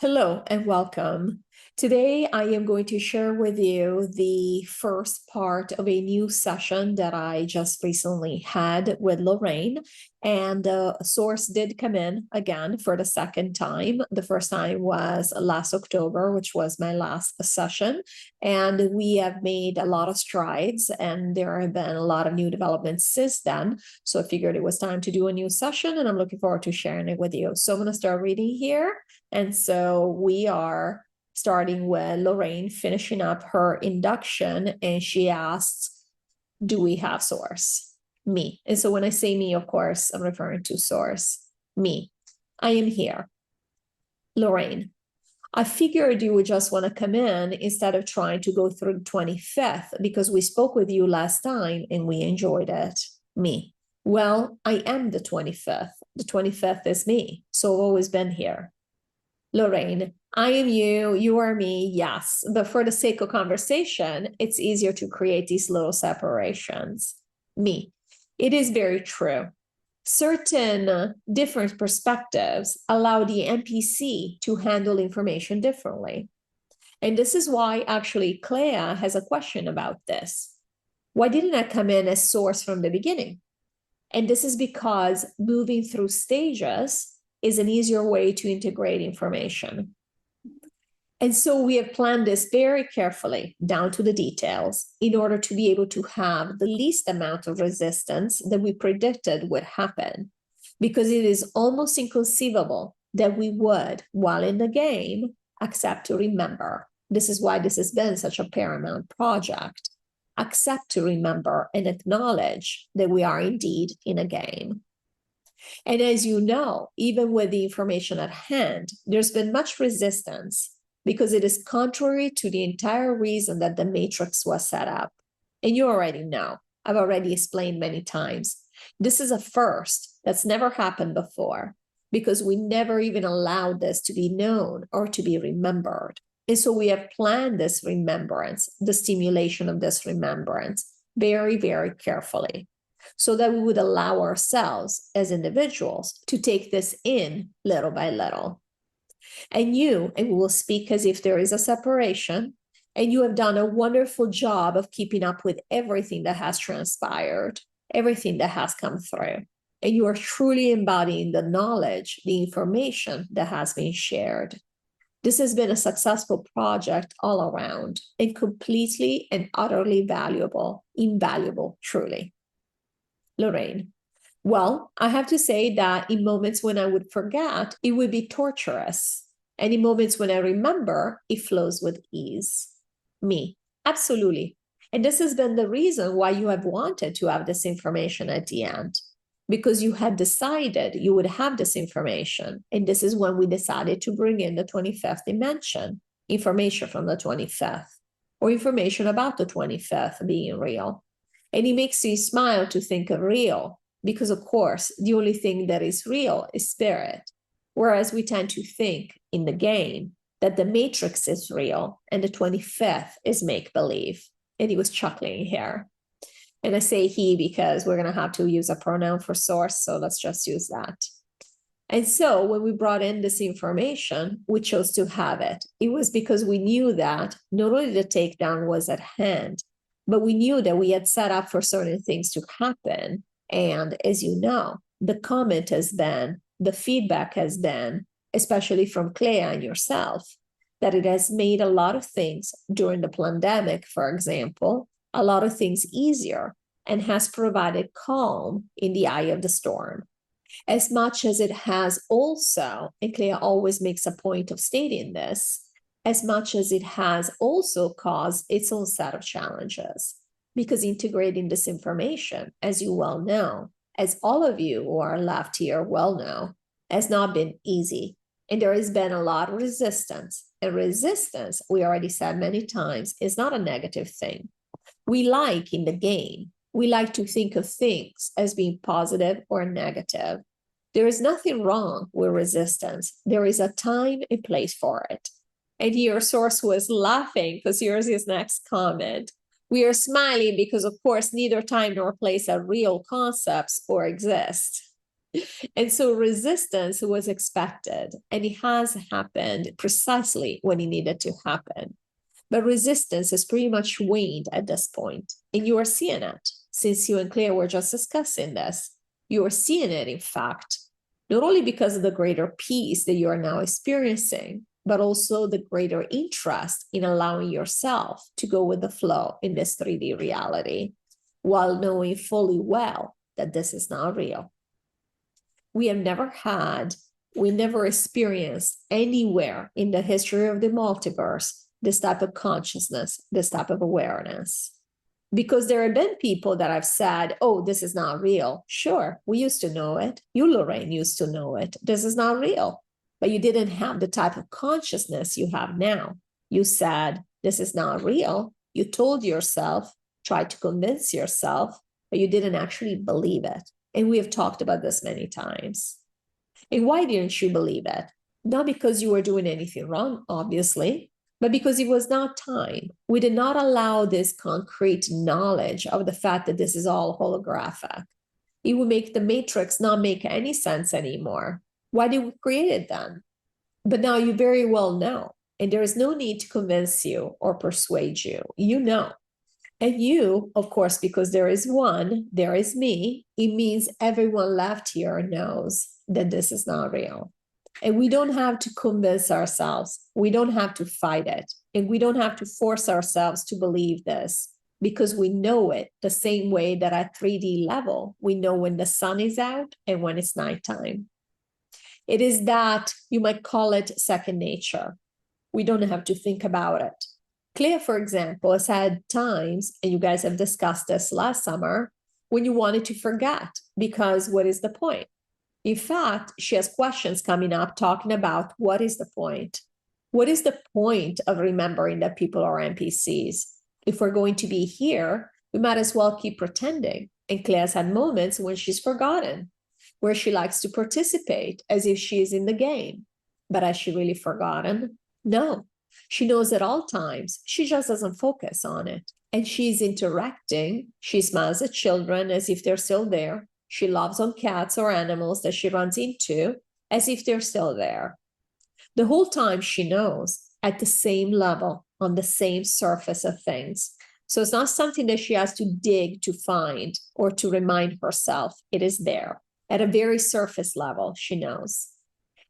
Hello and welcome. Today, I am going to share with you the first part of a new session that I just recently had with Lorrayne. And the source did come in again for the second time. The first time was last October, which was my last session. And we have made a lot of strides, and there have been a lot of new developments since then. So I figured it was time to do a new session, and I'm looking forward to sharing it with you. So I'm going to start reading here. And so we are starting with Lorrayne finishing up her induction, and she asks, do we have source? Me. And so when I say me, of course, I'm referring to source. Me. I am here. Lorrayne, I figured you would just want to come in instead of trying to go through the 25th because we spoke with you last time and we enjoyed it. Me. Well, I am the 25th. The 25th is me. So I've always been here. Lorrayne, I am you, you are me, yes. But for the sake of conversation, it's easier to create these little separations. Me, it is very true. Certain different perspectives allow the NPC to handle information differently. And this is why actually Clea has a question about this. Why didn't I come in as source from the beginning? And this is because moving through stages is an easier way to integrate information. And so we have planned this very carefully down to the details in order to be able to have the least amount of resistance that we predicted would happen, because it is almost inconceivable that we would, while in the game, accept to remember. This is why this has been such a paramount project. Accept to remember and acknowledge that we are indeed in a game. And as you know, even with the information at hand, there's been much resistance because it is contrary to the entire reason that the matrix was set up. And you already know, I've already explained many times. This is a first that's never happened before because we never even allowed this to be known or to be remembered. And so we have planned this remembrance, the stimulation of this remembrance, very, very carefully, so that we would allow ourselves as individuals to take this in little by little. And we will speak as if there is a separation, and you have done a wonderful job of keeping up with everything that has transpired, everything that has come through. And you are truly embodying the knowledge, the information that has been shared. This has been a successful project all around, and completely and utterly valuable, invaluable, truly. Lorrayne, well, I have to say that in moments when I would forget, it would be torturous. And in moments when I remember, it flows with ease. Me, absolutely. And this has been the reason why you have wanted to have this information at the end, because you had decided you would have this information. And this is when we decided to bring in the 25th dimension, information from the 25th, or information about the 25th being real. And it makes you smile to think of real, because of course, the only thing that is real is spirit. Whereas we tend to think in the game that the matrix is real and the 25th is make-believe. And he was chuckling here. And I say he because we're going to have to use a pronoun for source, so let's just use that. And so when we brought in this information, we chose to have it. It was because we knew that not only the takedown was at hand, but we knew that we had set up for certain things to happen. And as you know, the comment has been, the feedback has been, especially from Clea and yourself, that it has made a lot of things during the pandemic, for example, a lot of things easier, and has provided calm in the eye of the storm. As much as it has also, and Clea always makes a point of stating this, as much as it has also caused its own set of challenges, because integrating this information, as you well know, as all of you who are left here well know, has not been easy. And there has been a lot of resistance. And resistance, we already said many times, is not a negative thing. We like in the game, we like to think of things as being positive or negative. There is nothing wrong with resistance. There is a time and place for it. And your source was laughing because here's his next comment. We are smiling because, of course, neither time nor place are real concepts or exist. And so resistance was expected, and it has happened precisely when it needed to happen. But resistance is pretty much waned at this point, and you are seeing it. Since you and Claire were just discussing this, you are seeing it, in fact, not only because of the greater peace that you are now experiencing, but also the greater interest in allowing yourself to go with the flow in this 3D reality, while knowing fully well that this is not real. We never experienced anywhere in the history of the multiverse this type of consciousness, this type of awareness. Because there have been people that have said, oh, this is not real. Sure, we used to know it. You, Lorrayne, used to know it. This is not real. But you didn't have the type of consciousness you have now. You said, this is not real. You told yourself, tried to convince yourself, but you didn't actually believe it. And we have talked about this many times. And why didn't you believe it? Not because you were doing anything wrong, obviously, but because it was not time. We did not allow this concrete knowledge of the fact that this is all holographic. It would make the matrix not make any sense anymore. Why did we create it then? But now you very well know, and there is no need to convince you or persuade you. You know. And you, of course, because there is one, there is me, it means everyone left here knows that this is not real. And we don't have to convince ourselves. We don't have to fight it. And we don't have to force ourselves to believe this, because we know it the same way that at 3D level, we know when the sun is out and when it's nighttime. It is that, you might call it second nature. We don't have to think about it. Claire, for example, has had times, and you guys have discussed this last summer, when you wanted to forget, because what is the point? In fact, she has questions coming up talking about what is the point? What is the point of remembering that people are NPCs? If we're going to be here, we might as well keep pretending. And Claire's had moments when she's forgotten, where she likes to participate as if she is in the game. But has she really forgotten? No. She knows at all times. She just doesn't focus on it. And she's interacting. She smiles at children as if they're still there. She loves on cats or animals that she runs into as if they're still there. The whole time she knows at the same level, on the same surface of things. So it's not something that she has to dig to find or to remind herself. It is there. At a very surface level, she knows.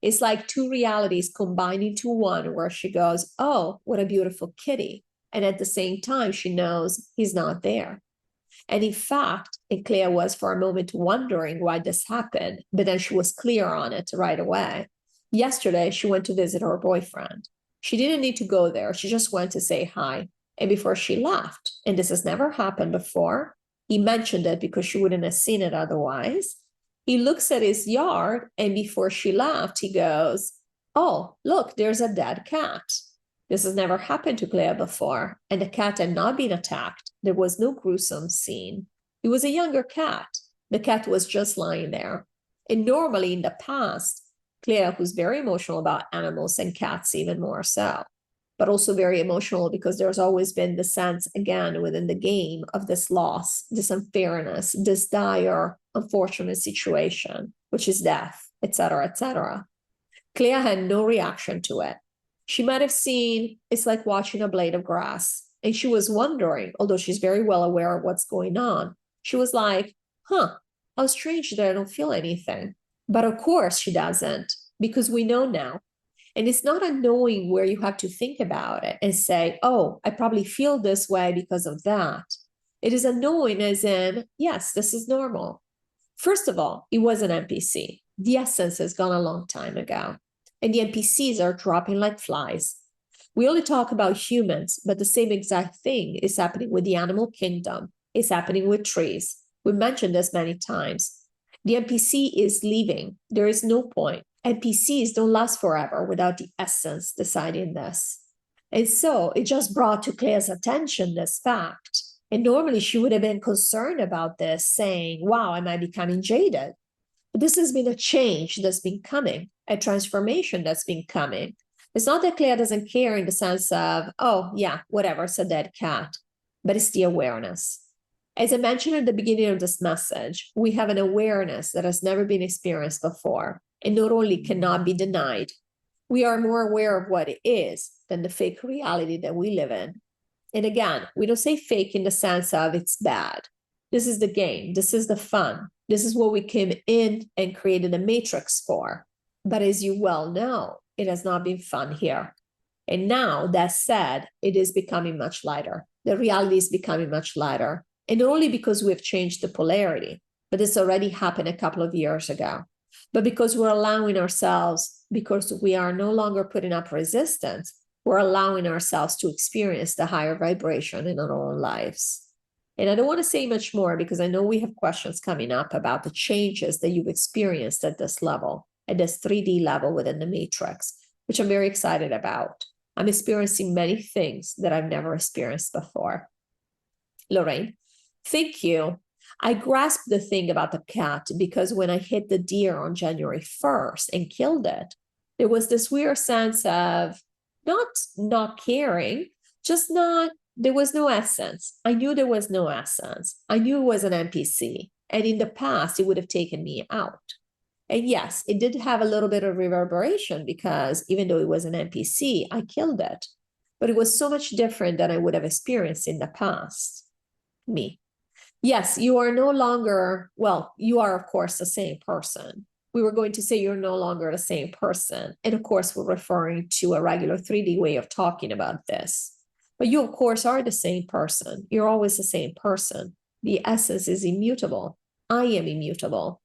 It's like two realities combined into one, where she goes, oh, what a beautiful kitty. And at the same time, she knows he's not there. And in fact, and Claire was for a moment wondering why this happened, but then she was clear on it right away. Yesterday, she went to visit her boyfriend. She didn't need to go there. She just went to say hi. And before she left, and this has never happened before, he mentioned it because she wouldn't have seen it otherwise. He looks at his yard, and before she left, he goes, oh, look, there's a dead cat. This has never happened to Claire before, and the cat had not been attacked. There was no gruesome scene. It was a younger cat. The cat was just lying there. And normally in the past, Claire, who's very emotional about animals and cats even more so, but also very emotional because there's always been the sense, again, within the game of this loss, this unfairness, this dire, unfortunate situation, which is death, etc., etc. Claire had no reaction to it. She might have seen, it's like watching a blade of grass. And she was wondering, although she's very well aware of what's going on, she was like, how strange that I don't feel anything. But of course she doesn't, because we know now. And it's not a knowing where you have to think about it and say, oh, I probably feel this way because of that. It is a knowing as in, yes, this is normal. First of all, it was an NPC. The essence has gone a long time ago. And the NPCs are dropping like flies. We only talk about humans, but the same exact thing is happening with the animal kingdom. It's happening with trees. We mentioned this many times. The NPC is leaving. There is no point. NPCs don't last forever without the essence deciding this. And so it just brought to Claire's attention this fact. And normally she would have been concerned about this, saying, wow, am I becoming jaded? But this has been a change that's been coming, a transformation that's been coming. It's not that Claire doesn't care in the sense of, oh, yeah, whatever, it's a dead cat, but it's the awareness. As I mentioned at the beginning of this message, we have an awareness that has never been experienced before, and not only cannot be denied, we are more aware of what it is than the fake reality that we live in. And again, we don't say fake in the sense of it's bad. This is the game. This is the fun. This is what we came in and created a matrix for. But as you well know, it has not been fun here. And now, that said, it is becoming much lighter. The reality is becoming much lighter. And not only because we've changed the polarity, but this already happened a couple of years ago, but because we're allowing ourselves, because we are no longer putting up resistance, we're allowing ourselves to experience the higher vibration in our own lives. And I don't want to say much more because I know we have questions coming up about the changes that you've experienced at this level, at this 3D level within the matrix, which I'm very excited about. I'm experiencing many things that I've never experienced before. Lorrayne, thank you. I grasped the thing about the cat because when I hit the deer on January 1st and killed it, there was this weird sense of not caring, just not, there was no essence. I knew there was no essence. I knew it was an NPC. And in the past, it would have taken me out. And yes, it did have a little bit of reverberation because even though it was an NPC, I killed it. But it was so much different than I would have experienced in the past. Me. Yes, you are no longer, well, you are, of course, the same person. We were going to say you're no longer the same person. And of course, we're referring to a regular 3D way of talking about this. But you, of course, are the same person. You're always the same person. The essence is immutable. I am immutable.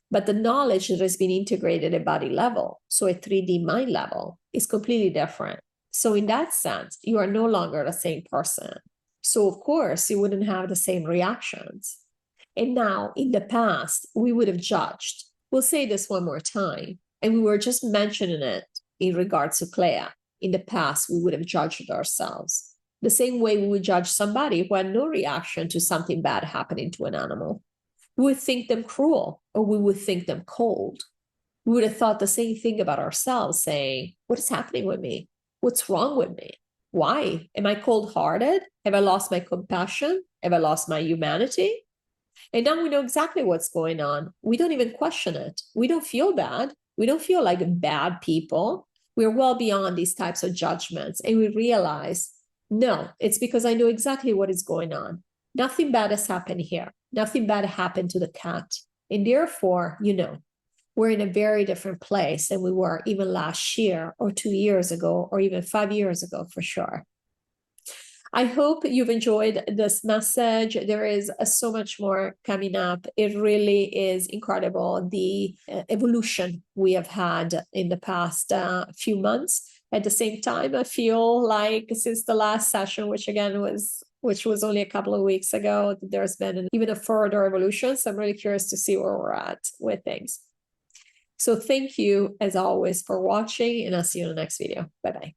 But the knowledge that has been integrated at body level, so at 3D mind level, is completely different. So in that sense, you are no longer the same person. So of course, you wouldn't have the same reactions. And now, in the past, we would have judged. We'll say this one more time. And we were just mentioning it in regards to Clea. In the past, we would have judged ourselves. The same way we would judge somebody who had no reaction to something bad happening to an animal. We would think them cruel, or we would think them cold. We would have thought the same thing about ourselves, saying, what is happening with me? What's wrong with me? Why? Am I cold-hearted? Have I lost my compassion? Have I lost my humanity? And now we know exactly what's going on. We don't even question it. We don't feel bad. We don't feel like bad people. We're well beyond these types of judgments. And we realize, no, it's because I know exactly what is going on. Nothing bad has happened here. Nothing bad happened to the cat. And therefore, you know, we're in a very different place than we were even last year or 2 years ago, or even 5 years ago for sure. I hope you've enjoyed this message. There is so much more coming up. It really is incredible, the evolution we have had in the past few months. At the same time, I feel like since the last session, which was only a couple of weeks ago, there's been even a further evolution. So I'm really curious to see where we're at with things. So thank you, as always, for watching, and I'll see you in the next video. Bye-bye.